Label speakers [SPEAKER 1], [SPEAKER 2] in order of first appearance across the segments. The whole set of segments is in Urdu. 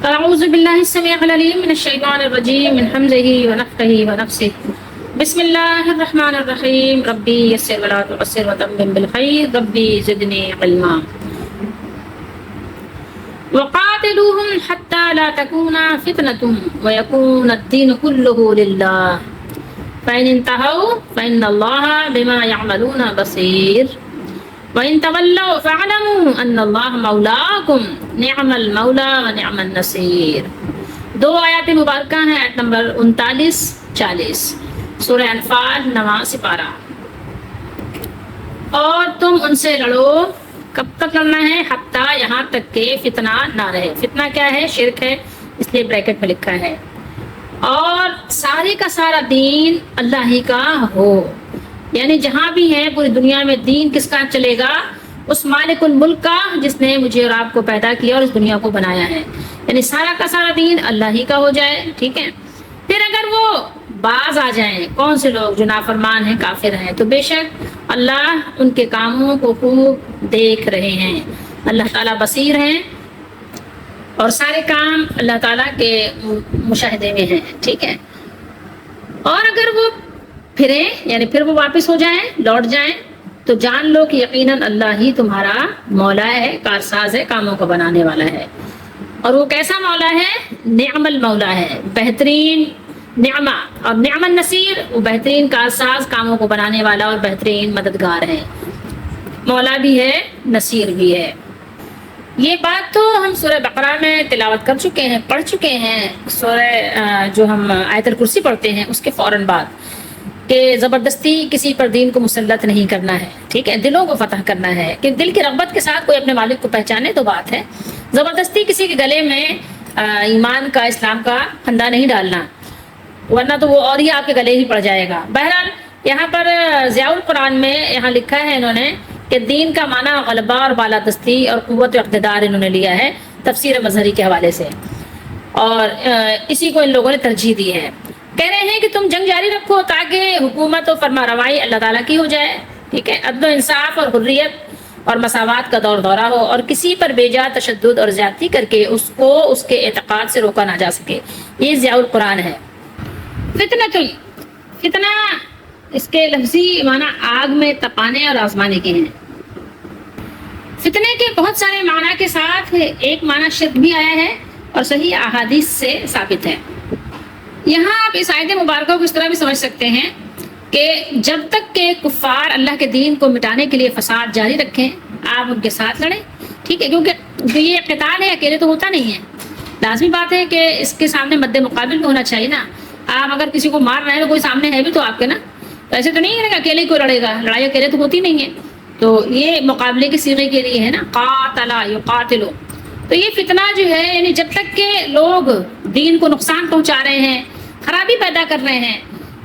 [SPEAKER 1] أعوذ بالله السميع العليم من الشيطان الرجيم من همزه ونفخه ونفسه. بسم الله الرحمن الرحيم. ربي يسر ولا تعسر وتمم بالخير. ربي زدني علما. وقاتلوهم حتى لا تكون فتنة ويكون الدين كله لله. فإن انتهوا فإن الله بما يعملون بصير. وَإِن تَوَلَّوْا فَاعْلَمُوا أَنَّ اللَّهَ مَوْلَاكُمْ نِعْمَ الْمَوْلَى وَنِعْمَ النَّصِيرُ. دو آیات مبارکہ ہیں، آیت نمبر 39-40 سورہ انفال 9واں سپارہ. اور تم ان سے لڑو، کب تک لڑنا ہے؟ حتیٰ یہاں تک کہ فتنہ نہ رہے. فتنہ کیا ہے؟ شرک ہے، اس لیے بریکٹ میں لکھا ہے. اور سارے کا سارا دین اللہ ہی کا ہو، یعنی جہاں بھی ہے پوری دنیا میں دین کس کا چلے گا؟ اس مالک الملک کا جس نے مجھے اور آپ کو پیدا کیا اور اس دنیا کو بنایا ہے. یعنی سارا کا سارا دین اللہ ہی کا ہو جائے. ٹھیک ہے، پھر اگر وہ باز آ جائیں، کون سے لوگ جو نافرمان ہیں، کافر ہیں، تو بے شک اللہ ان کے کاموں کو خوب دیکھ رہے ہیں. اللہ تعالیٰ بصیر ہیں اور سارے کام اللہ تعالیٰ کے مشاہدے میں ہیں. ٹھیک ہے، اور اگر وہ پھریں، یعنی پھر وہ واپس ہو جائیں، لوٹ جائیں، تو جان لو کہ یقیناً اللہ ہی تمہارا مولا ہے، کارساز ہے، کاموں کو بنانے والا ہے. اور وہ کیسا مولا ہے؟ نعم المولا ہے، بہترین نعمہ. اور نعم النصیر، وہ بہترین کارساز، کاموں کو بنانے والا اور بہترین مددگار ہے. مولا بھی ہے، نصیر بھی ہے. یہ بات تو ہم سورہ بقرہ میں تلاوت کر چکے ہیں، پڑھ چکے ہیں. سورہ جو ہم آیت الکرسی پڑھتے ہیں اس کے فوراً بعد، کہ زبردستی کسی پر دین کو مسلط نہیں کرنا ہے. ٹھیک ہے، دلوں کو فتح کرنا ہے، کہ دل کی رغبت کے ساتھ کوئی اپنے مالک کو پہچانے تو بات ہے. زبردستی کسی کے گلے میں ایمان کا، اسلام کا پھندا نہیں ڈالنا، ورنہ تو وہ اور ہی آپ کے گلے ہی پڑ جائے گا. بہرحال یہاں پر ضیاء القرآن میں یہاں لکھا ہے انہوں نے کہ دین کا معنی غلبہ اور بالادستی اور قوت و اقتدار انہوں نے لیا ہے تفسیر مظہری کے حوالے سے، اور اسی کو ان لوگوں نے ترجیح دی ہے. کہہ رہے ہیں کہ تم جنگ جاری رکھو تاکہ حکومت و فرما روائی اللہ تعالیٰ کی ہو جائے. ٹھیک ہے، عدل و انصاف اور حریت اور مساوات کا دور دورہ ہو، اور کسی پر بے جا تشدد اور زیادتی کر کے اس کو اس کے اعتقاد سے روکا نہ جا سکے. یہ ضیاء القرآن ہے. فتنہ اس کے لفظی معنی آگ میں تپانے اور آزمانے کے ہیں. فتنے کے بہت سارے معنی کے ساتھ ایک معنی شرک بھی آیا ہے اور صحیح احادیث سے ثابت ہے. یہاں آپ اس آیت مبارکہ کو اس طرح بھی سمجھ سکتے ہیں کہ جب تک کہ کفار اللہ کے دین کو مٹانے کے لیے فساد جاری رکھیں، آپ ان کے ساتھ لڑیں. ٹھیک ہے، کیونکہ یہ قتال ہے، اکیلے تو ہوتا نہیں ہے. لازمی بات ہے کہ اس کے سامنے مد مقابل بھی ہونا چاہیے نا. آپ اگر کسی کو مار رہے ہیں تو کوئی سامنے ہے بھی تو آپ کے نا، تو ایسے تو نہیں ہے کہ اکیلے کو لڑے گا. لڑائی اکیلے تو ہوتی نہیں ہے، تو یہ مقابلے کے صیغے کے لیے ہے نا، قاتل یقاتل. تو یہ فتنہ جو ہے، یعنی جب تک کہ لوگ دین کو نقصان پہنچا رہے ہیں، خرابی پیدا کر رہے ہیں،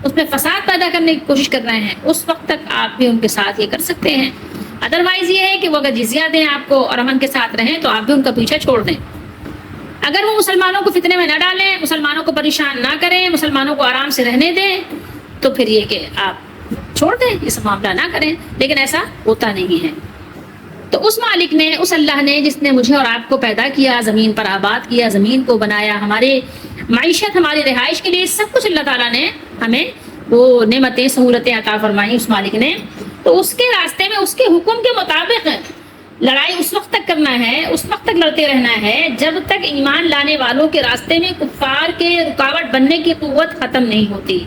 [SPEAKER 1] اس میں فساد پیدا کرنے کی کوشش کر رہے ہیں، اس وقت تک آپ بھی ان کے ساتھ یہ کر سکتے ہیں. ادروائز یہ ہے کہ وہ اگر جزیہ دیں آپ کو اور امن کے ساتھ رہیں تو آپ بھی ان کا پیچھا چھوڑ دیں. اگر وہ مسلمانوں کو فتنے میں نہ ڈالیں، مسلمانوں کو پریشان نہ کریں، مسلمانوں کو آرام سے رہنے دیں، تو پھر یہ کہ آپ چھوڑ دیں، یہ سب معاملہ نہ کریں. لیکن ایسا ہوتا نہیں ہے. تو اس مالک نے، اس اللہ نے جس نے مجھے اور آپ کو پیدا کیا، زمین پر آباد کیا، زمین کو بنایا، ہمارے معیشت، ہماری رہائش کے لیے سب کچھ اللہ تعالیٰ نے ہمیں وہ نعمتیں، سہولتیں عطا فرمائی اس مالک نے. تو اس کے راستے میں، اس کے حکم کے مطابق لڑائی اس وقت تک کرنا ہے، اس وقت تک لڑتے رہنا ہے جب تک ایمان لانے والوں کے راستے میں کفار کے رکاوٹ بننے کی قوت ختم نہیں ہوتی.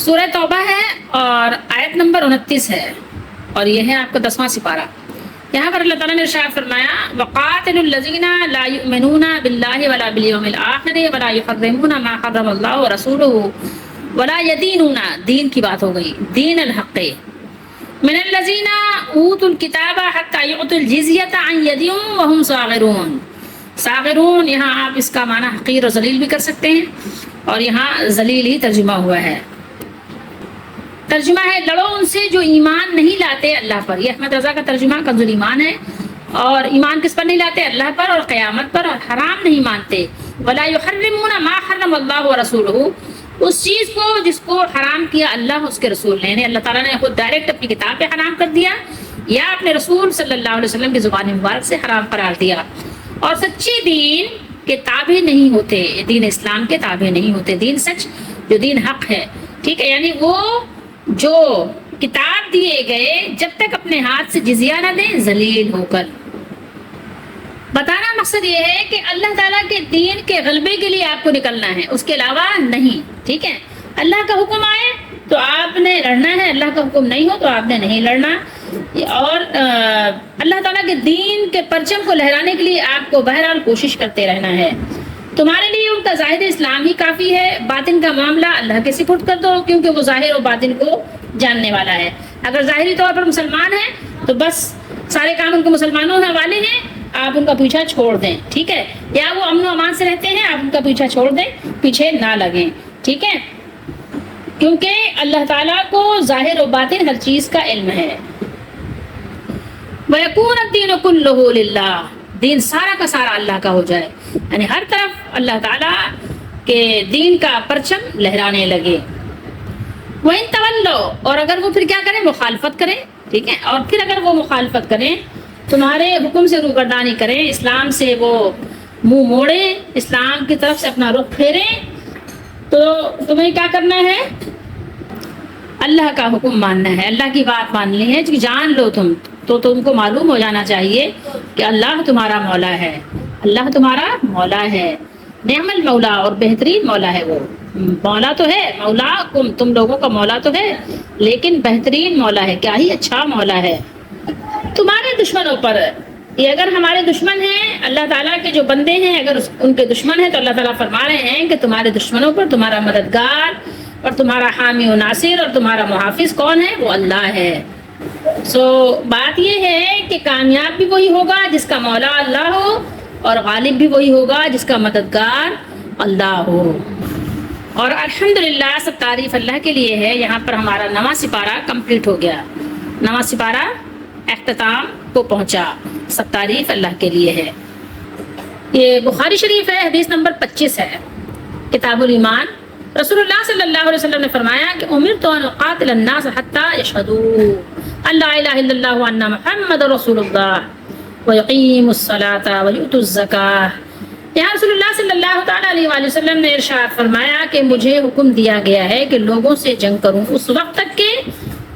[SPEAKER 1] سورہ توبہ ہے اور آیت نمبر 29 ہے، اور یہ ہے آپ کا 10واں سپارہ. یہاں پر اللہ تعالیٰ نے ارشاد فرمایا وَقَاتِلُوا الَّذِينَ لَا يُؤْمِنُونَ بِاللَّهِ وَلَا بِالْيَوْمِ الْآخِرِ وَلَا يُحَرِّمُونَ مَا حَرَّمَ اللَّهُ وَرَسُولُهُ وَلَا يَدِينُونَ، دین کی بات ہو گئی، دین الحق مِنَ الَّذِينَ أُوتُوا الْكِتَابَ حَتَّى يُعْطُوا الْجِزْيَةَ عَنْ يَدٍ وَهُمْ صَاغِرُونَ. صاغرون یہاں آپ اس کا معنی حقیر اور ذلیل بھی کر سکتے ہیں، اور یہاں ذلیل ہی ترجمہ ہوا ہے. ترجمہ ہے لڑو ان سے جو ایمان نہیں لاتے اللہ پر. یہ احمد رضا کا ترجمہ کنز الایمان ہے. اور ایمان کس پر نہیں لاتے؟ اللہ پر اور قیامت پر، اور حرام نہیں مانتے. ولا یحرمون ما حرم اللہ ورسولہ، اس چیز کو جس کو حرام کیا اللہ اس کے رسول نے، یعنی اللہ تعالیٰ نے خود ڈائریکٹ اپنی کتاب پہ حرام کر دیا یا اپنے رسول صلی اللہ علیہ وسلم کی زبان مبارک سے حرام قرار دیا. اور سچے دین کے تابع نہیں ہوتے، دین اسلام کے تابع نہیں ہوتے، دین سچ جو دین حق ہے، ٹھیک ہے، یعنی وہ جو کتاب دیے گئے جب تک اپنے ہاتھ سے جزیہ نہ دیں ذلیل ہو کر۔ بتانا مقصد یہ ہے کہ اللہ تعالیٰ کے دین کے غلبے کے لیے آپ کو نکلنا ہے، اس کے علاوہ نہیں، ٹھیک ہے۔ اللہ کا حکم آئے تو آپ نے لڑنا ہے، اللہ کا حکم نہیں ہو تو آپ نے نہیں لڑنا، اور اللہ تعالیٰ کے دین کے پرچم کو لہرانے کے لیے آپ کو بہرحال کوشش کرتے رہنا ہے۔ تمہارے لیے ان کا ظاہر اسلام ہی کافی ہے، باطن کا معاملہ اللہ کے سپرد کر دو، کیونکہ وہ ظاہر و باطن کو جاننے والا ہے۔ اگر ظاہری طور پر مسلمان ہیں تو بس سارے کام ان کو مسلمانوں کے حوالے ہیں، آپ ان کا پیچھا چھوڑ دیں، ٹھیک ہے، یا وہ امن و امان سے رہتے ہیں، آپ ان کا پیچھا چھوڑ دیں، پیچھے نہ لگیں، ٹھیک ہے، کیونکہ اللہ تعالیٰ کو ظاہر و باطن ہر چیز کا علم ہے۔ وَيَكُونَ الدِّينُ كُلُّهُ لِلَّهِ، دین سارا کا سارا اللہ کا ہو جائے، یعنی ہر طرف اللہ تعالیٰ کے دین کا پرچم لہرانے لگے۔ وَإِن تَوَلَّوْا، اور اگر وہ پھر کیا کریں، مخالفت کریں، ٹھیک ہے، اور پھر اگر وہ مخالفت کریں، تمہارے حکم سے روگردانی کریں، اسلام سے وہ منہ موڑیں، اسلام کی طرف سے اپنا رخ پھیریں، تو تمہیں کیا کرنا ہے، اللہ کا حکم ماننا ہے، اللہ کی بات ماننی ہے، جان لو تم کو معلوم ہو جانا چاہیے کہ اللہ تمہارا مولا ہے، اللہ تمہارا مولا ہے، نعم المولا، اور بہترین مولا ہے وہ، مولا تو ہے، مولا تم لوگوں کا مولا تو ہے، لیکن بہترین مولا ہے، کیا ہی اچھا مولا ہے۔ تمہارے دشمنوں پر، یہ اگر ہمارے دشمن ہیں، اللہ تعالیٰ کے جو بندے ہیں اگر ان کے دشمن ہیں، تو اللہ تعالیٰ فرما رہے ہیں کہ تمہارے دشمنوں پر تمہارا مددگار اور تمہارا حامی و ناصر اور تمہارا محافظ کون ہے، وہ اللہ ہے۔ بات یہ ہے کہ کامیاب بھی وہی ہوگا جس کا مولا اللہ ہو، اور غالب بھی وہی ہوگا جس کا مددگار اللہ ہو۔ اور الحمدللہ سب تعریف اللہ کے لیے ہے، یہاں پر ہمارا نواں سپارہ کمپلیٹ ہو گیا، نواں سپارہ اختتام کو پہنچا، سب تعریف اللہ کے لیے ہے۔ یہ بخاری شریف ہے، حدیث نمبر 25 ہے، کتاب الایمان۔ رسول اللہ صلی اللہ علیہ وسلم نے فرمایا کہ امرت ان اقاتل الناس حتی یشہدوا ان لا الہ الا اللہ وان محمد رسول اللہ ویقیموا الصلاۃ ویؤتوا الزکاۃ۔ یہاں رسول اللہ صلی اللہ تعالیٰ علیہ وآلہ وسلم نے ارشاد فرمایا کہ مجھے حکم دیا گیا ہے کہ لوگوں سے جنگ کروں اس وقت تک کہ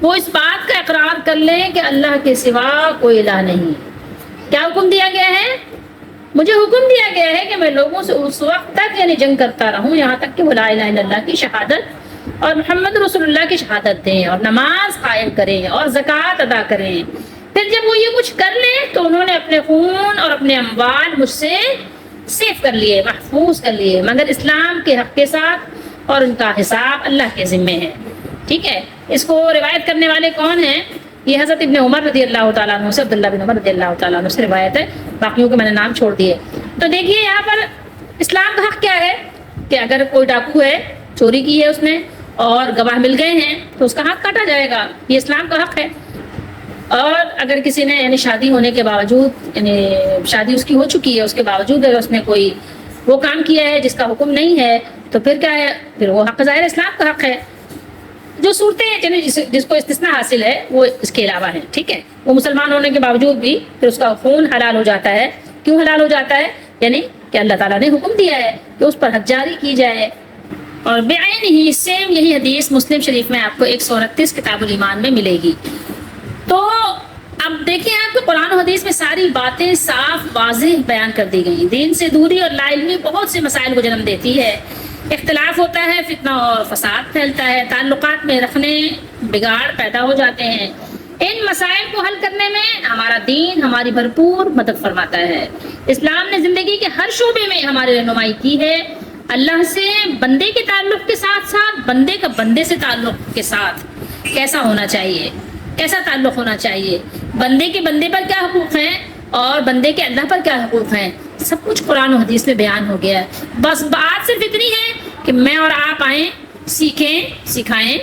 [SPEAKER 1] وہ اس بات کا اقرار کر لیں کہ اللہ کے سوا کوئی الہ نہیں۔ کیا حکم دیا گیا ہے؟ مجھے حکم دیا گیا ہے کہ میں لوگوں سے اس وقت تک یعنی جنگ کرتا رہوں یہاں تک کہ وہ لا الہ الا اللہ کی شہادت اور محمد رسول اللہ کی شہادت دیں، اور نماز قائم کریں اور زکوٰۃ ادا کریں۔ پھر جب وہ یہ کچھ کر لیں تو انہوں نے اپنے خون اور اپنے اموال مجھ سے سیف کر لیے، محفوظ کر لیے، مگر اسلام کے حق کے ساتھ، اور ان کا حساب اللہ کے ذمے ہے، ٹھیک ہے۔ اس کو روایت کرنے والے کون ہیں؟ یہ حضرت ابن عمر رضی اللہ تعالیٰ عنہ سے، عبداللہ بن عمر رضی اللہ تعالیٰ عنہ سے روایت ہے، باقیوں کے میں نے نام چھوڑ دیے۔ تو دیکھیے یہاں پر اسلام کا حق کیا ہے کہ اگر کوئی ڈاکو ہے، چوری کی ہے اس نے اور گواہ مل گئے ہیں تو اس کا حق کاٹا جائے گا، یہ اسلام کا حق ہے۔ اور اگر کسی نے یعنی شادی ہونے کے باوجود، یعنی شادی اس کی ہو چکی ہے، اس کے باوجود اگر اس نے کوئی وہ کام کیا ہے جس کا حکم نہیں ہے تو پھر کیا ہے، پھر وہ حق ظاہر اسلام کا حق ہے۔ جو صورتیں یعنی جس کو استثناء حاصل ہے وہ اس کے علاوہ ہیں، ٹھیک ہے، وہ مسلمان ہونے کے باوجود بھی پھر اس کا خون حلال ہو جاتا ہے۔ کیوں حلال ہو جاتا ہے؟ یعنی کہ اللہ تعالیٰ نے حکم دیا ہے کہ اس پر حد جاری کی جائے۔ اور بعین ہی سیم یہی حدیث مسلم شریف میں آپ کو 129 کتاب الایمان میں ملے گی۔ تو اب دیکھیں آپ کو قرآن و حدیث میں ساری باتیں صاف واضح بیان کر دی گئی۔ دین سے دوری اور لا علمی بہت سے مسائل کو جنم دیتی ہے، اختلاف ہوتا ہے، فتنہ اور فساد پھیلتا ہے، تعلقات میں رکھنے بگاڑ پیدا ہو جاتے ہیں۔ ان مسائل کو حل کرنے میں ہمارا دین ہماری بھرپور مدد فرماتا ہے۔ اسلام نے زندگی کے ہر شعبے میں ہماری رہنمائی کی ہے۔ اللہ سے بندے کے تعلق کے ساتھ ساتھ بندے کا بندے سے تعلق کے ساتھ کیسا ہونا چاہیے، کیسا تعلق ہونا چاہیے، بندے کے بندے پر کیا حقوق ہیں اور بندے کے اللہ پر کیا حقوق ہیں، سب کچھ قرآن و حدیث میں بیان ہو گیا ہے۔ بس بات صرف اتنی ہے کہ میں اور آپ آئیں، سیکھیں، سکھائیں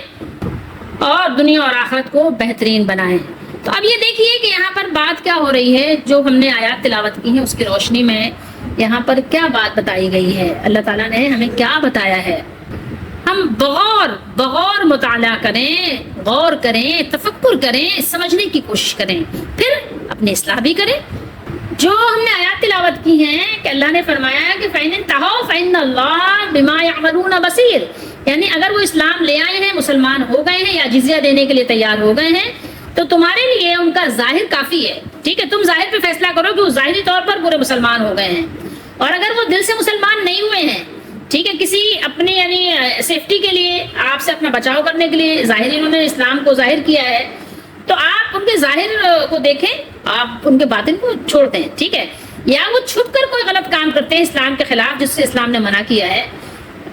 [SPEAKER 1] اور دنیا اور آخرت کو بہترین بنائیں۔ تو اب یہ دیکھیے کہ یہاں پر بات کیا ہو رہی ہے، جو ہم نے آیات تلاوت کی ہیں اس کی روشنی میں یہاں پر کیا بات بتائی گئی ہے، اللہ تعالیٰ نے ہمیں کیا بتایا ہے۔ ہم بغور مطالعہ کریں، غور کریں، تفکر کریں، سمجھنے کی کوشش کریں، پھر اپنی اصلاح بھی کریں۔ جو ہم نے آیات تلاوت کی ہیں کہ اللہ نے فرمایا کہ فَإِنِ انْتَهَوْا فَإِنَّ اللَّهَ بِمَا يَعْمَلُونَ بَصِيرٌ، یعنی اگر وہ اسلام لے آئے ہیں، مسلمان ہو گئے ہیں یا جزیہ دینے کے لیے تیار ہو گئے ہیں، تو تمہارے لیے ان کا ظاہر کافی ہے، ٹھیک ہے؟ تم ظاہر پہ فیصلہ کرو کہ وہ ظاہری طور پر پورے مسلمان ہو گئے ہیں، اور اگر وہ دل سے مسلمان نہیں ہوئے ہیں، ٹھیک ہے، کسی اپنی یعنی سیفٹی کے لیے، آپ سے اپنا بچاؤ کرنے کے لیے ظاہری انہوں نے اسلام کو ظاہر کیا ہے، تو آپ ان کے ظاہر کو دیکھیں، آپ ان کے باطن کو چھوڑ دیں، ٹھیک ہے؟ یا وہ چھپ کر کوئی غلط کام کرتے ہیں اسلام کے خلاف جس سے اسلام نے منع کیا ہے،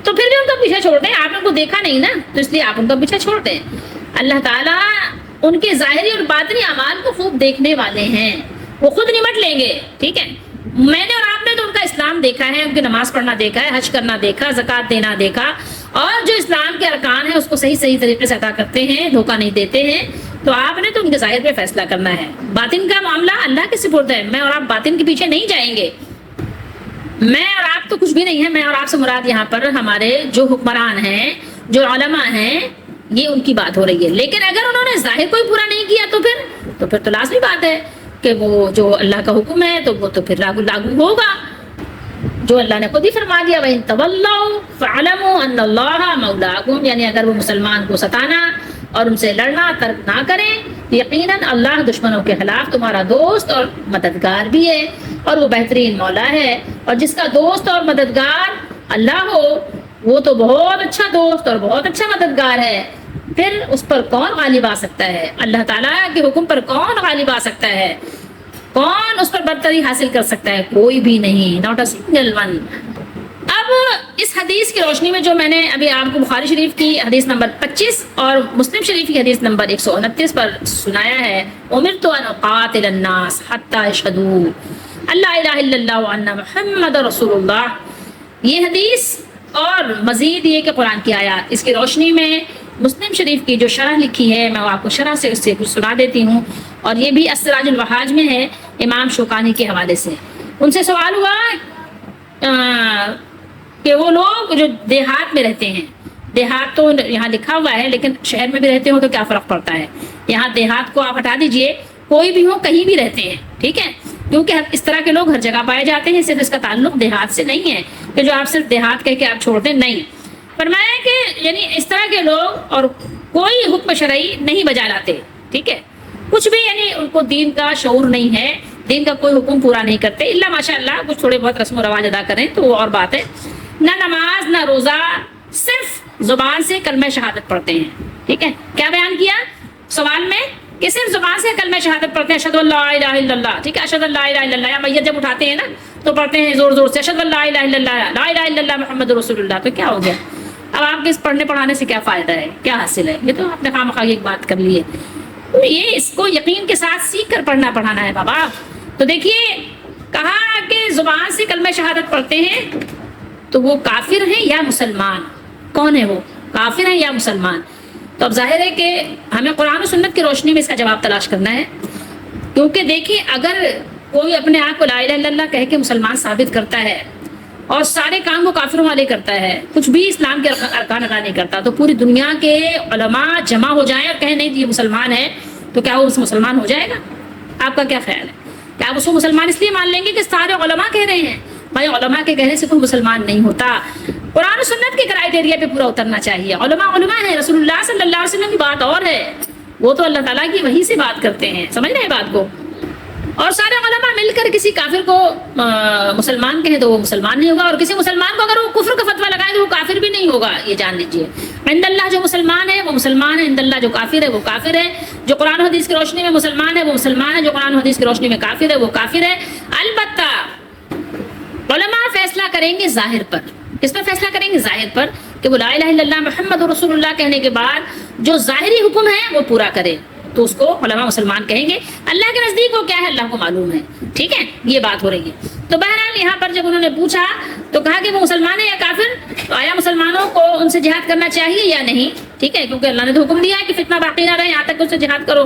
[SPEAKER 1] تو پھر بھی ان کا پیچھا چھوڑ دیں، آپ ان کو دیکھا نہیں نا، تو اس لیے آپ ان کا پیچھا چھوڑ دیں۔ اللہ تعالیٰ ان کے ظاہری اور باطنی اعمال کو خوب دیکھنے والے ہیں، وہ خود نمٹ لیں گے، ٹھیک ہے؟ میں نے اور آپ نے تو ان کا اسلام دیکھا ہے، ان کی نماز پڑھنا دیکھا ہے، حج کرنا دیکھا، زکوٰۃ دینا دیکھا، اور جو اسلام کے ارکان ہیں اس کو صحیح طریقے سے ادا کرتے ہیں، دھوکہ نہیں دیتے ہیں، تو آپ نے تو ان کے ظاہر پہ فیصلہ کرنا ہے۔ باطن کا معاملہ اللہ کے سپرد ہے، میں اور آپ باطن کے پیچھے نہیں جائیں گے۔ میں اور آپ تو کچھ بھی نہیں ہے، میں اور آپ سے مراد یہاں پر ہمارے جو حکمران ہیں، جو علماء ہیں، یہ ان کی بات ہو رہی ہے۔ لیکن اگر انہوں نے ظاہر کوئی پورا نہیں کیا تو پھر لازمی بات ہے کہ وہ جو اللہ کا حکم ہے تو وہ تو پھر لاگو ہوگا، جو اللہ نے خود ہی فرما دیا، وَإِن تَوَلَّوْا فَاعْلَمُوا أَنَّ اللَّهَ مَوْلَاكُمْ، یعنی اگر وہ مسلمان کو ستانا اور ان سے لڑنا ترک نہ کریں، یقیناً اللہ دشمنوں کے خلاف تمہارا دوست اور مددگار بھی ہے، اور وہ بہترین مولا ہے، اور جس کا دوست اور مددگار اللہ ہو وہ تو بہت اچھا دوست اور بہت اچھا مددگار ہے۔ پھر اس پر کون غالب آ سکتا ہے؟ اللہ تعالیٰ کے حکم پر کون غالب آ سکتا ہے؟ کون اس پر برتری حاصل کر سکتا ہے؟ کوئی بھی نہیں، ناٹ اے سنگل ون۔ اب اس حدیث کی روشنی میں جو میں نے ابھی آپ کو بخاری شریف کی حدیث نمبر 25 اور مسلم شریف کی حدیث نمبر 129 پر سنایا ہے، امرت ان اقاتل الناس حتی یشہدوا ان لا الہ الا اللہ وان محمد رسول اللہ، یہ حدیث اور مزید یہ کہ قرآن کی آیات، اس کی روشنی میں مسلم شریف کی جو شرح لکھی ہے میں آپ کو شرح سے اس سے کچھ سنا دیتی ہوں، اور یہ بھی السراج الوہاج میں ہے امام شوکانی کے حوالے سے۔ ان سے سوال ہوا کہ وہ لوگ جو دیہات میں رہتے ہیں، دیہات تو یہاں لکھا ہوا ہے لیکن شہر میں بھی رہتے ہو تو کیا فرق پڑتا ہے، یہاں دیہات کو آپ ہٹا دیجئے، کوئی بھی ہو کہیں بھی رہتے ہیں، ٹھیک ہے، کیونکہ اس طرح کے لوگ ہر جگہ پائے جاتے ہیں، صرف اس کا تعلق دیہات سے نہیں ہے کہ جو آپ صرف دیہات کہہ کے آپ چھوڑ دیں، نہیں، فرمایا کہ یعنی اس طرح کے لوگ اور کوئی حکم شرعی نہیں بجا لاتے، ٹھیک ہے، کچھ بھی یعنی ان کو دین کا شعور نہیں ہے، دین کا کوئی حکم پورا نہیں کرتے، الا ماشاء اللہ کچھ تھوڑے بہت رسم و رواج ادا کریں تو وہ اور بات ہے، نہ نماز نہ روزہ، صرف زبان سے کلمہ شہادت پڑھتے ہیں، ٹھیک ہے۔ کیا بیان کیا سوال میں کہ صرف زبان سے کلمہ شہادت پڑھتے ہیں، اشہد ان لا الہ الا اللہ، ٹھیک ہے، اشہد ان لا الہ الا اللہ، یا میت جب اٹھاتے ہیں نا تو پڑھتے ہیں زور زور سے اشہد ان لا الہ الا اللہ لا الہ الا اللہ محمد رسول اللہ، تو کیا ہو گیا؟ اب آپ کے اس پڑھنے پڑھانے سے کیا فائدہ ہے، کیا حاصل ہے؟ یہ تو آپ نے خواہ ایک بات کر لی ہے، یہ اس کو یقین کے ساتھ سیکھ کر پڑھنا پڑھانا ہے بابا۔ تو دیکھیے کہا کہ زبان سے کلمہ شہادت پڑھتے ہیں تو وہ کافر ہیں یا مسلمان؟ کون ہے وہ، کافر ہیں یا مسلمان؟ تو اب ظاہر ہے کہ ہمیں قرآن و سنت کی روشنی میں اس کا جواب تلاش کرنا ہے، کیونکہ دیکھیے اگر کوئی اپنے آپ کو لا الہ الا اللہ کہہ کے مسلمان ثابت کرتا ہے اور سارے کام وہ کافروں والے کرتا ہے، کچھ بھی اسلام کے ارکان ادا نہیں کرتا، تو پوری دنیا کے علماء جمع ہو جائیں اور کہیں نہیں یہ مسلمان ہے، تو کیا وہ مسلمان ہو جائے گا؟ آپ کا کیا خیال ہے؟ کیا آپ اس کو مسلمان اس لیے مان لیں گے کہ سارے علماء کہہ رہے ہیں؟ بھائی علماء کے کہنے سے کوئی مسلمان نہیں ہوتا، قرآن و سنت کے کرائٹیریا پہ پورا اترنا چاہیے۔ علماء ہیں، رسول اللہ صلی اللہ علیہ وسلم کی بات اور ہے، وہ تو اللہ تعالیٰ کی وحی سے بات کرتے ہیں، سمجھ رہے ہیں بات کو؟ اور سارے علماء مل کر کسی کافر کو مسلمان کہیں تو وہ مسلمان نہیں ہوگا، اور کسی مسلمان کو اگر وہ کفر کا فتویٰ لگائیں تو وہ کافر بھی نہیں ہوگا، یہ جان لیجیے۔ عند اللہ جو مسلمان ہے وہ مسلمان ہے، عند اللہ جو کافر ہے وہ کافر ہے، جو قرآن و حدیث کی روشنی میں مسلمان ہے وہ مسلمان ہے، جو قرآن و حدیث کی روشنی میں کافر ہے وہ کافر ہے۔ البتہ علماء فیصلہ کریں گے ظاہر پر، کس پر فیصلہ کریں گے؟ ظاہر پر، کہ وہ لا الہ الا اللہ محمد رسول اللہ کہنے کے بعد جو ظاہری حکم ہے وہ پورا کرے تو اس کو علماء مسلمان کہیں گے۔ اللہ کے نزدیک وہ کیا ہے اللہ کو معلوم ہے، ٹھیک ہے، یہ بات ہو رہی ہے۔ تو بہرحال یہاں پر جب انہوں نے پوچھا تو کہا کہ وہ مسلمان ہے یا کافر، تو آیا مسلمانوں کو ان سے جہاد کرنا چاہیے یا نہیں، ٹھیک ہے، کیونکہ اللہ نے تو حکم دیا ہے کہ فتنہ باقی نہ رہے یہاں تک ان سے جہاد کرو۔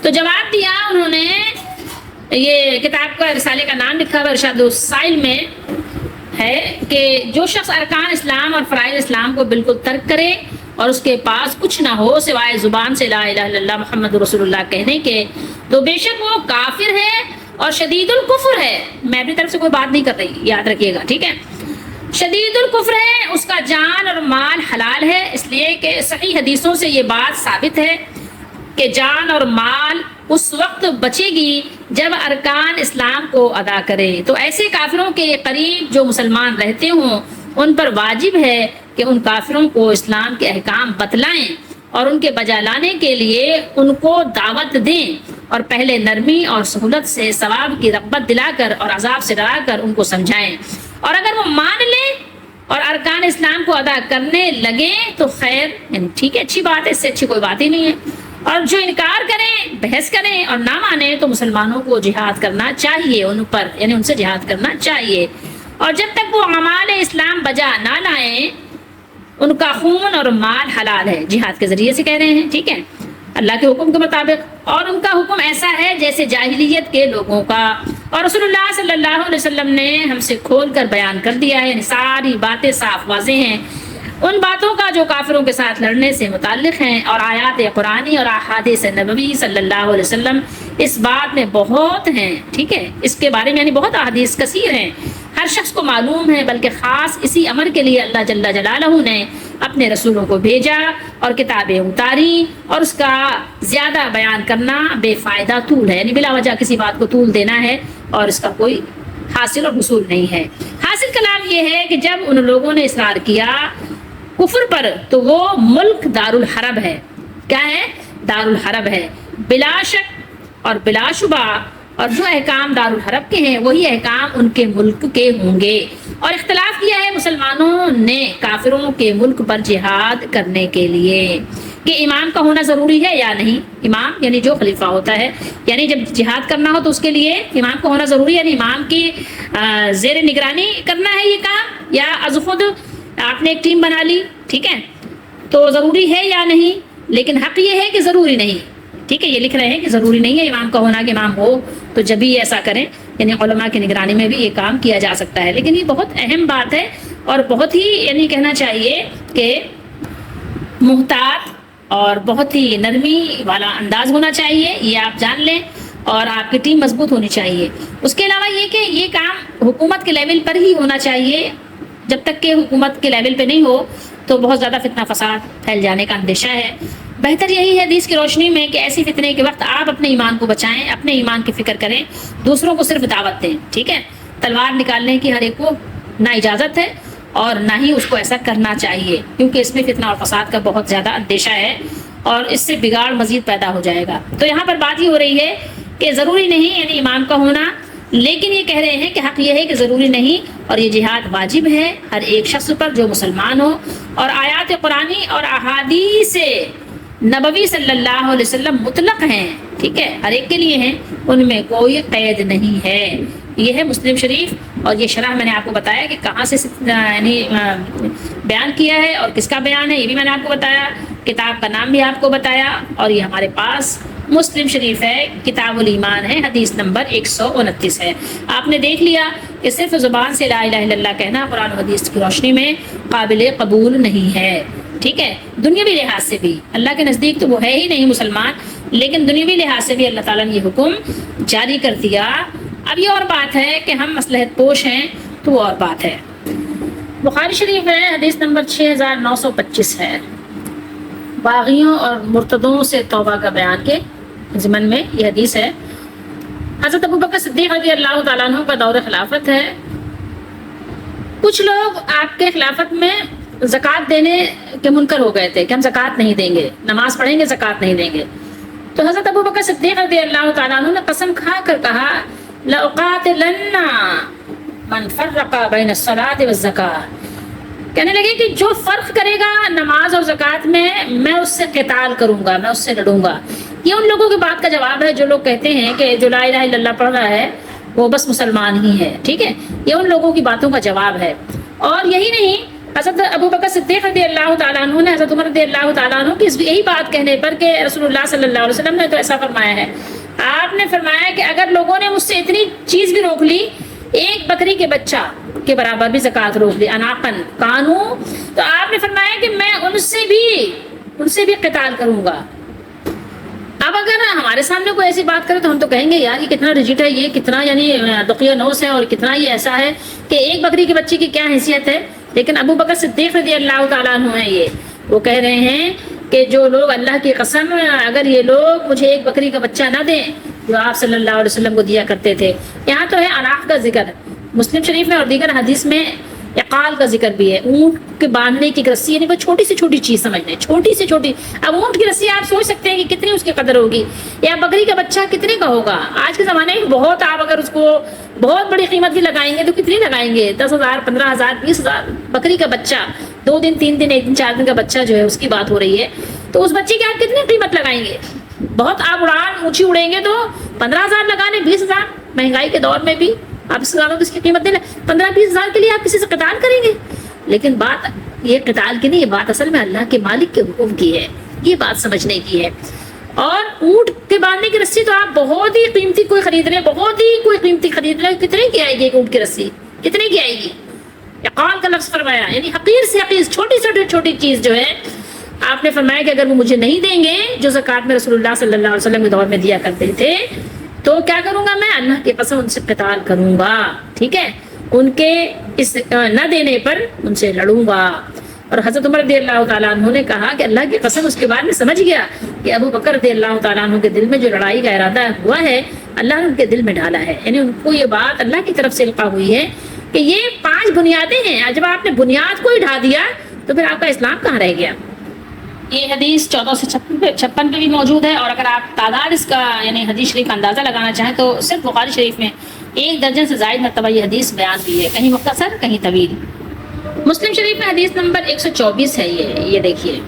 [SPEAKER 1] تو جواب دیا انہوں نے، یہ کتاب کا رسالے کا نام لکھا ہوا ارشاد السائل میں ہے کہ جو شخص ارکان اسلام اور فرائض اسلام کو بالکل ترک کرے اور اس کے پاس کچھ نہ ہو سوائے زبان سے لا الہ الا اللہ محمد رسول اللہ کہنے کے، تو بے شک وہ کافر ہے اور شدید الکفر ہے، میں اپنی طرف سے کوئی بات نہیں کر رہی، یاد رکھیے گا، ٹھیک ہے، شدید الکفر ہے، اس کا جان اور مال حلال ہے، اس لیے کہ صحیح حدیثوں سے یہ بات ثابت ہے کہ جان اور مال اس وقت بچے گی جب ارکان اسلام کو ادا کرے۔ تو ایسے کافروں کے قریب جو مسلمان رہتے ہوں ان پر واجب ہے کہ ان کافروں کو اسلام کے احکام بتلائیں اور ان کے بجا لانے کے لیے ان کو دعوت دیں، اور پہلے نرمی اور سہولت سے ثواب کی رغبت دلا کر اور عذاب سے ڈرا کر ان کو سمجھائیں، اور اگر وہ مان لیں اور ارکان اسلام کو ادا کرنے لگے تو خیر، یعنی ٹھیک ہے، اچھی بات ہے، اس سے اچھی کوئی بات ہی نہیں ہے، اور جو انکار کریں، بحث کریں اور نہ مانیں تو مسلمانوں کو جہاد کرنا چاہیے ان پر، یعنی ان سے جہاد کرنا چاہیے، اور جب تک وہ اعمال اسلام بجا نہ لائیں ان کا خون اور مال حلال ہے، جہاد کے ذریعے سے کہہ رہے ہیں، ٹھیک ہے، اللہ کے حکم کے مطابق، اور ان کا حکم ایسا ہے جیسے جاہلیت کے لوگوں کا، اور رسول اللہ صلی اللہ علیہ وسلم نے ہم سے کھول کر بیان کر دیا ہے، یعنی ساری باتیں صاف واضح ہیں ان باتوں کا جو کافروں کے ساتھ لڑنے سے متعلق ہیں، اور آیات قرآنی اور احادیث نبوی صلی اللہ علیہ وسلم اس بات میں بہت ہیں، ٹھیک ہے، اس کے بارے میں یعنی بہت احادیث کثیر ہیں، ہر شخص کو معلوم ہے، بلکہ خاص اسی امر کے لیے اللہ جل جلالہ نے اپنے رسولوں کو بھیجا اور کتابیں اتاری، اور اس کا زیادہ بیان کرنا بے فائدہ طول ہے، یعنی بلا وجہ کسی بات کو طول دینا ہے اور اس کا کوئی حاصل اور حصول نہیں ہے۔ حاصل کلام یہ ہے کہ جب ان لوگوں نے اصرار کیا کفر پر تو وہ ملک دار الحرب ہے، کیا ہے؟ دار الحرب ہے، بلا شک اور بلا شبہ، اور جو احکام دار الحرب کے ہیں وہی احکام ان کے ملک کے ہوں گے، اور اختلاف کیا ہے مسلمانوں نے کافروں کے ملک پر جہاد کرنے کے لیے کہ امام کا ہونا ضروری ہے یا نہیں، امام یعنی جو خلیفہ ہوتا ہے، یعنی جب جہاد کرنا ہو تو اس کے لیے امام کا ہونا ضروری ہے، یعنی امام کی زیر نگرانی کرنا ہے یہ کام، یا از خود آپ نے ایک ٹیم بنا لی، ٹھیک ہے، تو ضروری ہے یا نہیں، لیکن حق یہ ہے کہ ضروری نہیں، ٹھیک ہے، یہ لکھ رہے ہیں کہ ضروری نہیں ہے امام کا ہونا، کہ امام ہو تو جب بھی ایسا کریں، یعنی علماء کی نگرانی میں بھی یہ کام کیا جا سکتا ہے، لیکن یہ بہت اہم بات ہے اور بہت ہی یعنی کہنا چاہیے کہ محتاط اور بہت ہی نرمی والا انداز ہونا چاہیے، یہ آپ جان لیں، اور آپ کی ٹیم مضبوط ہونی چاہیے۔ اس کے علاوہ یہ کہ یہ کام حکومت کے لیول پر ہی ہونا چاہیے، جب تک کہ حکومت کے لیول پہ نہیں ہو تو بہت زیادہ فتنہ فساد پھیل جانے کا اندیشہ ہے۔ بہتر یہی ہے حدیث کی روشنی میں کہ ایسی فتنے کے وقت آپ اپنے ایمان کو بچائیں، اپنے ایمان کی فکر کریں، دوسروں کو صرف دعوت دیں، ٹھیک ہے، تلوار نکالنے کی ہر ایک کو نہ اجازت ہے اور نہ ہی اس کو ایسا کرنا چاہیے، کیونکہ اس میں فتنہ اور فساد کا بہت زیادہ اندیشہ ہے اور اس سے بگاڑ مزید پیدا ہو جائے گا۔ تو یہاں پر بات یہ ہو رہی ہے کہ ضروری نہیں یعنی امام کا ہونا، لیکن یہ کہہ رہے ہیں کہ حق یہ ہے کہ ضروری نہیں، اور یہ جہاد واجب ہے ہر ایک شخص پر جو مسلمان ہو، اور آیات قرآنی اور احادیث نبوی صلی اللہ علیہ وسلم مطلق ہیں، ٹھیک ہے، ہر ایک کے لیے ہیں، ان میں کوئی قید نہیں ہے۔ یہ ہے مسلم شریف، اور یہ شرح میں نے آپ کو بتایا کہ کہاں سے یعنی بیان کیا ہے اور کس کا بیان ہے، یہ بھی میں نے آپ کو بتایا، کتاب کا نام بھی آپ کو بتایا، اور یہ ہمارے پاس مسلم شریف ہے، کتاب الایمان ہے، حدیث نمبر 129 ہے۔ آپ نے دیکھ لیا کہ صرف زبان سے لا الہ الا اللہ کہنا قرآن و حدیث کی روشنی میں قابل قبول نہیں ہے، ٹھیک ہے، دنیاوی لحاظ سے بھی اللہ کے نزدیک تو وہ ہے ہی نہیں مسلمان، لیکن دنیاوی لحاظ سے بھی اللہ تعالیٰ نے یہ حکم جاری کر دیا۔ اب یہ اور بات ہے کہ ہم مصلحت پوش ہیں تو وہ اور بات ہے۔ بخاری شریف ہے، حدیث نمبر 6925 ہے، باغیوں اور مرتدوں سے توبہ کا بیان کے ضمن میں یہ حدیث ہے۔ حضرت ابوبکر صدیق رضی اللہ تعالیٰ عنہ کا دور خلافت ہے، کچھ لوگ آپ کے خلافت میں زکوٰۃ دینے کے منکر ہو گئے تھے کہ ہم زکوٰۃ نہیں دیں گے، نماز پڑھیں گے زکوٰۃ نہیں دیں گے، تو حضرت ابوبکر صدیق رضی اللہ تعالیٰ عنہ نے قسم کھا کر کہا لَأُقَاتِلَنَّ مَنْ فَرَّقَ بَيْنَ الصَّلَاةِ وَالزَّكَاةِ، کہنے لگے کہ جو فرق کرے گا نماز اور زکوٰۃ میں اس سے قتال کروں گا، میں اس سے لڑوں گا۔ یہ ان لوگوں کی بات کا جواب ہے جو لوگ کہتے ہیں کہ جو لا الہ الا اللہ پڑھ رہا ہے وہ بس مسلمان ہی ہے، ٹھیک ہے، یہ ان لوگوں کی باتوں کا جواب ہے۔ اور یہی نہیں، حضرت ابوبکر صدیق رضی اللہ تعالیٰ عنہ نے حضرت عمر رضی اللہ تعالیٰ عنہ کی یہی بات کہنے پر کہ رسول اللہ صلی اللہ علیہ وسلم نے تو ایسا فرمایا ہے، آپ نے فرمایا کہ اگر لوگوں نے مجھ سے اتنی چیز بھی روک لی، ایک بکری کے بچہ کے برابر بھی زکوٰۃ روک لی، اناقن کانو، تو آپ نے فرمایا کہ میں ان سے بھی قتال کروں گا۔ اب اگر ہمارے سامنے کوئی ایسی بات کرے تو ہم تو کہیں گے یار یہ کتنا رجٹ ہے، یہ کتنا یعنی دقیہ نوس ہے، اور کتنا یہ ایسا ہے کہ ایک بکری کے بچے کی کیا حیثیت ہے. لیکن ابو بکر صدیق رضی اللہ تعالیٰ عنہ ہیں، وہ کہہ رہے ہیں کہ جو لوگ اللہ کی قسم اگر یہ لوگ مجھے ایک بکری کا بچہ نہ دیں جو آپ صلی اللہ علیہ وسلم کو دیا کرتے تھے. یہاں تو ہے اناق کا ذکر مسلم شریف میں، اور دیگر حدیث میں اقال کا ذکر بھی ہے. اونٹ کے باندھنے کی رسی، یعنی وہ چھوٹی سے چھوٹی چیز سمجھ لیں، چھوٹی سے چھوٹی. اب اونٹ کی رسی آپ سوچ سکتے ہیں کہ کتنی اس کی قدر ہوگی، یا بکری کا بچہ کتنے کا ہوگا. آج کے زمانے میں بہت، آپ اگر اس کو بہت بڑی قیمت بھی لگائیں گے تو کتنی لگائیں گے؟ 10,000 15,000 20,000. بکری کا بچہ 2 دن 3 دن 1 دن 4 دن کا بچہ جو ہے اس کی بات ہو رہی ہے، تو اس بچے کی آپ کتنی قیمت لگائیں گے؟ بہت آپ اڑان اونچی اڑیں گے تو 15,000 لگا لیں، 20,000. مہنگائی کے دور میں بھی آپ اس زیادہ اس کی قیمت دے لیں. 15-20,000 کے لیے آپ کسی سے قتال کریں گے؟ لیکن بات یہ قتال کی نہیں، یہ بات اصل میں اللہ کے مالک کے حکم کی ہے، یہ بات سمجھنے کی ہے. اور اونٹ کے باندھنے کی رسی تو آپ بہت ہی قیمتی کوئی خرید رہے ہیں، بہت ہی کوئی قیمتی خرید رہے ہیں، کتنے کی آئے گی ایک اونٹ کی رسی؟ کتنے کی آئے گی؟ اقال کا لفظ فرمایا، یعنی حقیر سے حقیر چھوٹی سے چھوٹی چیز جو ہے آپ نے فرمایا کہ اگر وہ مجھے نہیں دیں گے جو زکوٰۃ میں رسول اللہ صلی اللہ علیہ وسلم کے دور میں دیا کرتے تھے تو کیا کروں گا میں؟ اللہ کے قسم ان سے قتال کروں گا. ٹھیک ہے، ان کے اس نہ دینے پر ان سے لڑوں گا. اور حضرت عمر رضی اللہ تعالیٰ عنہ نے کہا کہ اللہ کی قسم اس کے بعد میں سمجھ گیا کہ ابو بکر رضی اللہ تعالیٰ عنہ کے دل میں جو لڑائی کا ارادہ ہوا ہے اللہ نے ان کے دل میں ڈالا ہے. یعنی ان کو یہ بات اللہ کی طرف سے القا ہوئی ہے کہ یہ 5 بنیادیں ہیں، جب آپ نے بنیاد کو ہی ڈھا دیا تو پھر آپ کا اسلام کہاں رہ گیا. یہ حدیث 14 سے 56 پہ بھی موجود ہے. اور اگر آپ تعداد اس کا یعنی حدیث شریف کا اندازہ لگانا چاہیں تو صرف بخاری شریف میں 1 درجن سے زائد مرتبہ یہ حدیث بیان ہوئی ہے، کہیں مختصر کہیں طویل. مسلم شریف میں حدیث نمبر 124 ہے. یہ دیکھیے،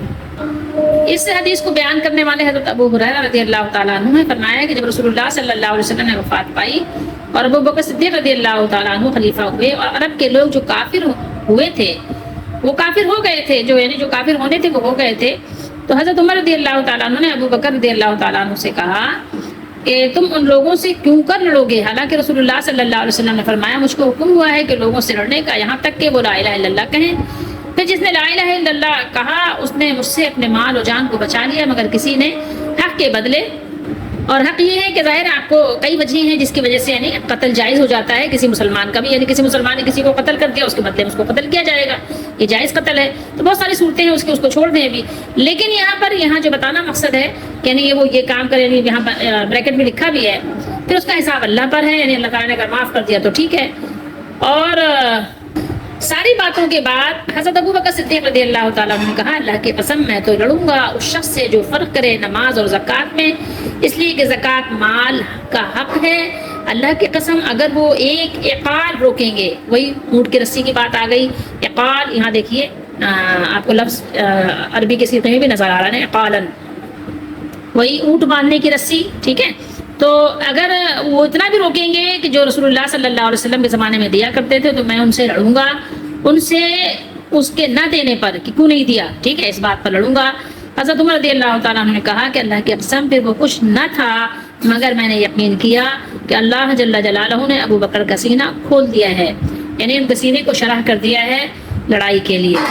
[SPEAKER 1] اس حدیث کو بیان کرنے والے حضرت ابو ہریرہ رضی اللہ تعالیٰ عنہ نے فرمایا کہ جب رسول اللہ صلی اللہ علیہ وسلم نے وفات پائی اور ابو بکر صدیق رضی اللہ تعالیٰ عنہ خلیفہ ہوئے اور عرب کے لوگ جو کافر ہوئے تھے وہ کافر ہو گئے تھے، جو کافر ہونے تھے وہ ہو گئے تھے، تو حضرت عمر رضی اللہ تعالیٰ عنہ نے ابو بکر رضی اللہ تعالیٰ عنہ سے کہا کہ تم ان لوگوں سے کیوں کر لڑو گے، حالانکہ رسول اللہ صلی اللہ علیہ وسلم نے فرمایا مجھ کو حکم ہوا ہے کہ لوگوں سے لڑنے کا یہاں تک کہ وہ لا الہ الا اللہ کہیں. پھر جس نے لا الہ الا اللہ کہا اس نے مجھ سے اپنے مال و جان کو بچا لیا مگر کسی نے حق کے بدلے. اور حق یہ ہے کہ ظاہر آپ کو کئی وجہیں ہیں جس کی وجہ سے یعنی قتل جائز ہو جاتا ہے کسی مسلمان کا بھی، یعنی کسی مسلمان نے کسی کو قتل کر دیا اس کے بدلے میں اس کو قتل کیا جائے گا، یہ جائز قتل ہے. تو بہت ساری صورتیں ہیں اس کو چھوڑ دیں ابھی. لیکن یہاں جو بتانا مقصد ہے کہ یعنی یہ کام کرے، یعنی یہاں بریکٹ میں لکھا بھی ہے، پھر اس کا حساب اللہ پر ہے، یعنی اللہ تعالیٰ نے اگر معاف کر دیا تو ٹھیک ہے. اور ساری باتوں کے بعد حضرت ابو بکر صدیق رضی اللہ تعالیٰ عنہ نے کہا اللہ کی قسم میں تو لڑوں گا اس شخص سے جو فرق کرے نماز اور زکوٰۃ میں، اس لیے کہ زکوٰۃ مال کا حق ہے. اللہ کی قسم اگر وہ ایک اقال روکیں گے، وہی اونٹ کی رسی کی بات آ گئی. اقال یہاں دیکھیے آپ کو لفظ عربی کے صیغے میں بھی نظر آ رہا ہے، اقالن، وہی اونٹ باندھنے کی رسی. ٹھیک ہے، تو اگر وہ اتنا بھی روکیں گے کہ جو رسول اللہ صلی اللہ علیہ وسلم کے زمانے میں دیا کرتے تھے تو میں ان سے لڑوں گا، ان سے اس کے نہ دینے پر کہ کیوں نہیں دیا، ٹھیک ہے، اس بات پر لڑوں گا. حضرت عمر رضی اللہ تعالیٰ عنہ نے کہا کہ اللہ کی قسم پھر وہ کچھ نہ تھا مگر میں نے یقین کیا کہ اللہ جل جلالہ نے ابو بکر کا سینہ کھول دیا ہے، یعنی ان کے سینے کو شرح کر دیا ہے لڑائی کے لیے.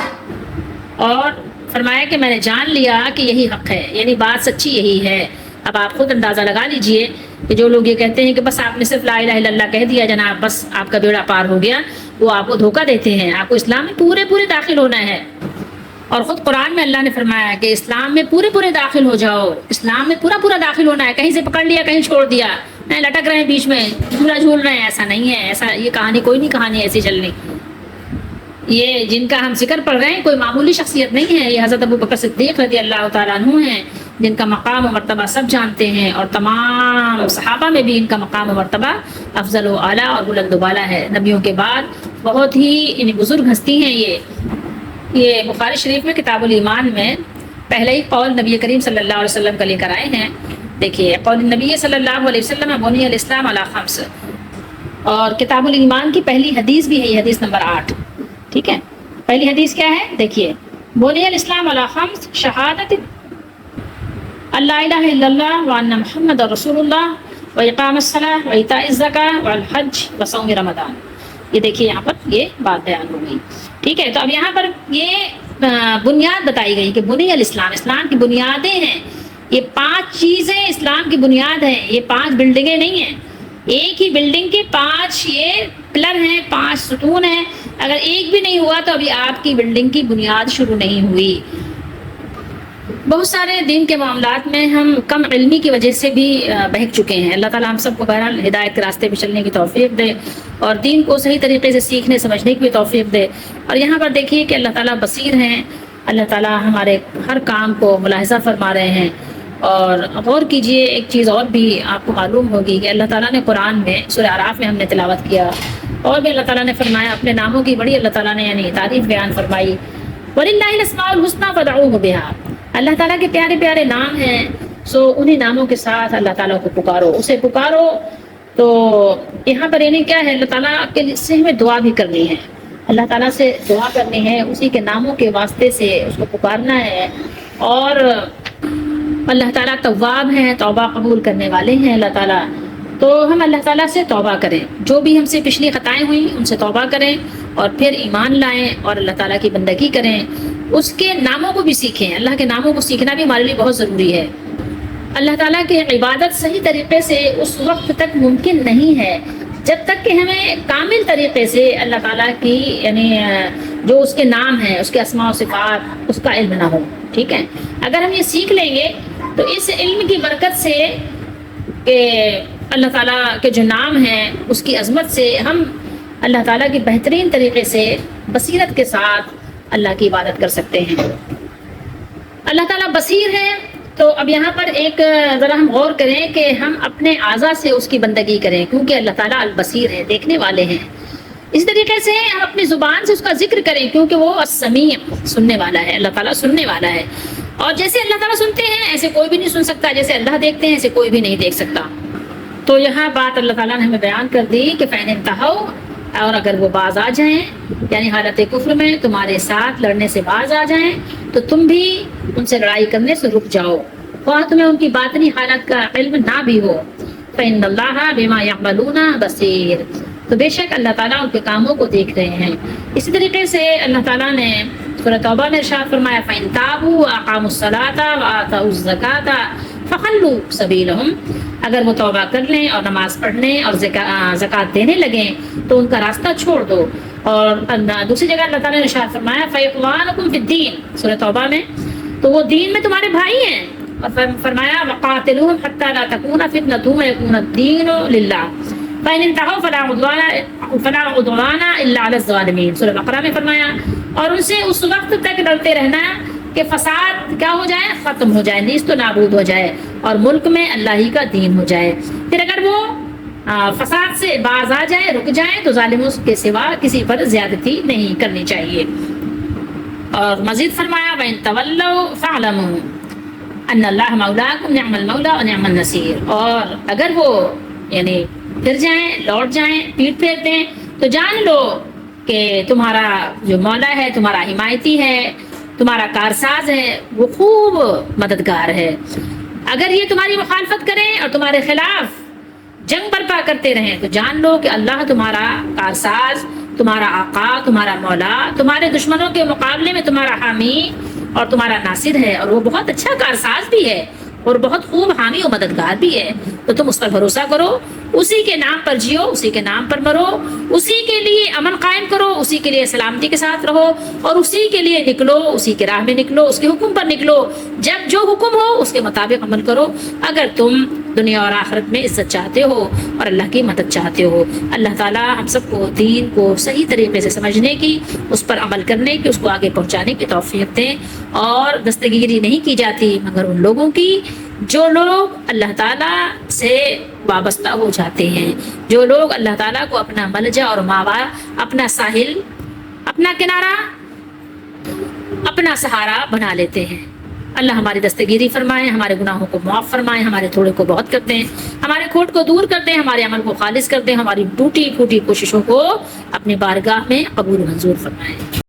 [SPEAKER 1] اور فرمایا کہ میں نے جان لیا کہ یہی حق ہے، یعنی بات سچی یہی ہے. اب آپ خود اندازہ لگا لیجئے کہ جو لوگ یہ کہتے ہیں کہ بس آپ نے صرف لا الہ الا اللہ کہہ دیا جناب بس آپ کا بیڑا پار ہو گیا، وہ آپ کو دھوکہ دیتے ہیں. آپ کو اسلام میں پورے داخل ہونا ہے. اور خود قرآن میں اللہ نے فرمایا کہ اسلام میں پورے داخل ہو جاؤ، اسلام میں پورا داخل ہونا ہے. کہیں سے پکڑ لیا کہیں چھوڑ دیا، لٹک رہے ہیں بیچ میں جھولا جھول رہے ہیں، ایسا نہیں ہے. ایسا یہ کہانی کوئی نہیں، کہانی ایسی چلنی. یہ جن کا ہم ذکر پڑھ رہے ہیں کوئی معمولی شخصیت نہیں ہے، یہ حضرت ابو بکر صدیق رضی اللہ تعالیٰ عنہ ہیں جن کا مقام و مرتبہ سب جانتے ہیں، اور تمام صحابہ میں بھی ان کا مقام و مرتبہ افضل و اعلیٰ اور بلند و بالا ہے. نبیوں کے بعد بہت ہی بزرگ ہستی ہیں. یہ بخاری شریف میں کتاب الایمان میں پہلے ہی قول نبی کریم صلی اللہ علیہ وسلم کا لے کر آئے ہیں. دیکھیے قول نبی صلی اللہ علیہ وسلم بنی الاسلام علی خمس، اور کتاب الایمان کی پہلی حدیث بھی ہے، یہ حدیث نمبر 8. ٹھیک ہے، پہلی حدیث کیا ہے دیکھیے، بنی الاسلام علی خمس شہادت اللہ الہ الا اللہ وان محمد رسول اللہ واقام الصلاۃ وایتاء الزکاۃ والحج وصوم رمضان. یہ دیکھیے یہاں پر یہ بات بیان ہو گئی. ٹھیک ہے، تو اب یہاں پر یہ بنیاد بتائی گئی کہ بنی الاسلام، اسلام کی بنیادیں ہیں. یہ 5 چیزیں اسلام کی بنیاد ہیں. یہ 5 بلڈنگیں نہیں ہیں. ایک ہی بلڈنگ کے 5 یہ پلر ہیں، 5 ستون ہیں. اگر ایک بھی نہیں ہوا تو ابھی آپ کی بلڈنگ کی بنیاد شروع نہیں ہوئی. بہت سارے دین کے معاملات میں ہم کم علمی کی وجہ سے بھی بہک چکے ہیں. اللہ تعالیٰ ہم سب کو بہرحال ہدایت کے راستے پہ چلنے کی توفیق دے اور دین کو صحیح طریقے سے سیکھنے سمجھنے کی بھی توفیق دے. اور یہاں پر دیکھیے کہ اللہ تعالیٰ بصیر ہیں. اللہ تعالیٰ ہمارے ہر کام کو ملاحظہ فرما رہے ہیں. اور غور کیجئے، ایک چیز اور بھی آپ کو معلوم ہوگی کہ اللہ تعالیٰ نے قرآن میں سورہ اعراف میں ہم نے تلاوت کیا، اور بھی اللہ تعالیٰ نے فرمایا اپنے ناموں کی بڑی اللہ تعالیٰ نے یعنی تعریف بیان فرمائی. وَلِلَّهِ الْأَسْمَاءُ الْحُسْنَىٰ فَادْعُوهُ بِهَا. اللہ تعالیٰ کے پیارے پیارے نام ہیں، سو انہی ناموں کے ساتھ اللہ تعالیٰ کو پکارو، اسے پکارو. تو یہاں پر یعنی کیا ہے، اللہ تعالیٰ کے سے ہمیں دعا بھی کرنی ہے، اللہ تعالیٰ سے دعا کرنی ہے، اسی کے ناموں کے واسطے سے اس کو پکارنا ہے. اور اللہ تعالیٰ تواب ہیں، توبہ قبول کرنے والے ہیں اللہ تعالیٰ. تو ہم اللہ تعالیٰ سے توبہ کریں، جو بھی ہم سے پچھلی خطائیں ہوئیں ان سے توبہ کریں اور پھر ایمان لائیں اور اللہ تعالیٰ کی بندگی کریں. اس کے ناموں کو بھی سیکھیں. اللہ کے ناموں کو سیکھنا بھی ہمارے لیے بہت ضروری ہے. اللہ تعالیٰ کی عبادت صحیح طریقے سے اس وقت تک ممکن نہیں ہے جب تک کہ ہمیں کامل طریقے سے اللہ تعالیٰ کی یعنی جو اس کے نام ہیں، اس کے اسماء و صفات، اس کا علم نہ ہو. ٹھیک ہے، اگر ہم یہ سیکھ لیں گے تو اس علم کی برکت سے کہ اللہ تعالیٰ کے جو نام ہیں اس کی عظمت سے ہم اللہ تعالیٰ کی بہترین طریقے سے بصیرت کے ساتھ اللہ کی عبادت کر سکتے ہیں. اللہ تعالیٰ بصیر ہے. تو اب یہاں پر ایک ذرا ہم غور کریں کہ ہم اپنے اعضاء سے اس کی بندگی کریں، کیونکہ اللہ تعالیٰ البصیر ہے، دیکھنے والے ہیں. اس طریقے سے ہم اپنی زبان سے اس کا ذکر کریں، کیونکہ وہ السمیع سننے والا ہے. اللہ تعالیٰ سننے والا ہے، اور جیسے اللہ تعالیٰ سنتے ہیں ایسے کوئی بھی نہیں سن سکتا، جیسے اللہ دیکھتے ہیں ایسے کوئی بھی نہیں دیکھ سکتا. تو یہاں بات اللہ تعالیٰ نے ہمیں بیان کر دی کہ فَإِنِ انْتَهَوْا، اور اگر وہ باز آ جائیں یعنی حالت کفر میں تمہارے ساتھ لڑنے سے باز آ جائیں تو تم بھی ان سے لڑائی کرنے سے رک جاؤ، خواہ تمہیں ان کی باطنی حالت کا علم نہ بھی ہو. فَإِنَّ اللَّهَ بِمَا يَعْمَلُونَ بَصِيرٌ، تو بے شک اللہ تعالیٰ ان کے کاموں کو دیکھ رہے ہیں. اسی طریقے سے اللہ تعالیٰ نے سورۃ توبہ میں ارشاد فرمایا فَإِن تَابُوا وَأَقَامُوا الصَّلَاةَ وَآتَوُا الزَّكَاةَ فَخَلُّوا سَبِيلَهُمْ، اگر وہ توبہ کر لیں اور نماز پڑھنے اور زکوٰۃ دینے لگیں تو ان کا راستہ چھوڑ دو. اور دوسری جگہ اللہ تعالیٰ نے ارشاد فرمایا فَإِخْوَانُكُمْ فِي الدِّينِ، سورۃ توبہ میں، تو وہ دین میں تمہارے بھائی ہیں. اور فرمایا وَقَاتِلُوهُمْ حَتَّى لَا تَكُونَ فِتْنَةٌ وَيَكُونَ الدِّينُ لِلَّهِ فَإِنِ انْتَهَوْا فَلَا عُدْوَانَ إِلَّا عَلَى الظَّالِمِينَ. سورۃ بقرہ میں فرمایا اور ان سے اس وقت تک ڈرتے رہنا کہ فساد کیا ہو جائے، ختم ہو جائے، نیست و نابود ہو جائے اور ملک میں اللہ ہی کا دین ہو جائے. پھر اگر وہ فساد سے باز آ جائے، رک جائیں، تو ظالموں کے سوا کسی پر زیادتی نہیں کرنی چاہیے. اور مزید فرمایا وَإِن تَوَلَّوْا فَاعْلَمُوا أَنَّ اللَّهَ مَوْلَاكُمْ نِعْمَ الْمَوْلَىٰ وَنِعْمَ النَّصِيرُ. اور اگر وہ یعنی پھر جائیں، لوٹ جائیں، پیٹ پھیر دیں، تو جان لو کہ تمہارا جو مولا ہے، تمہارا حمایتی ہے، تمہارا کارساز ہے، وہ خوب مددگار ہے. اگر یہ تمہاری مخالفت کریں اور تمہارے خلاف جنگ برپا کرتے رہیں تو جان لو کہ اللہ تمہارا کارساز، تمہارا آقا، تمہارا مولا، تمہارے دشمنوں کے مقابلے میں تمہارا حامی اور تمہارا ناصر ہے، اور وہ بہت اچھا کارساز بھی ہے اور بہت خوب حامی و مددگار بھی ہے. تو تم اس پر بھروسہ کرو، اسی کے نام پر جیو، اسی کے نام پر مرو، اسی کے لیے امن قائم کرو، اسی کے لیے سلامتی کے ساتھ رہو، اور اسی کے لیے نکلو، اسی کے راہ میں نکلو، اس کے حکم پر نکلو. جب جو حکم ہو اس کے مطابق عمل کرو اگر تم دنیا اور آخرت میں عزت چاہتے ہو اور اللہ کی مدد چاہتے ہو. اللہ تعالیٰ ہم سب کو دین کو صحیح طریقے سے سمجھنے کی، اس پر عمل کرنے کی، اس کو آگے پہنچانے کی توفیق دیں. اور دستگیری نہیں کی جاتی مگر ان لوگوں کی جو لوگ اللہ تعالیٰ سے وابستہ ہو جاتے ہیں، جو لوگ اللہ تعالیٰ کو اپنا ملجا اور ماوا، اپنا ساحل، اپنا کنارہ، اپنا سہارا بنا لیتے ہیں. اللہ ہماری دستگیری فرمائے، ہمارے گناہوں کو معاف فرمائے، ہمارے تھوڑے کو بہت کر دیں، ہمارے کھوٹ کو دور کر دیں، ہمارے عمل کو خالص کر دیں، ہماری ٹوٹی پھوٹی کوششوں کو اپنی بارگاہ میں قبول منظور فرمائے.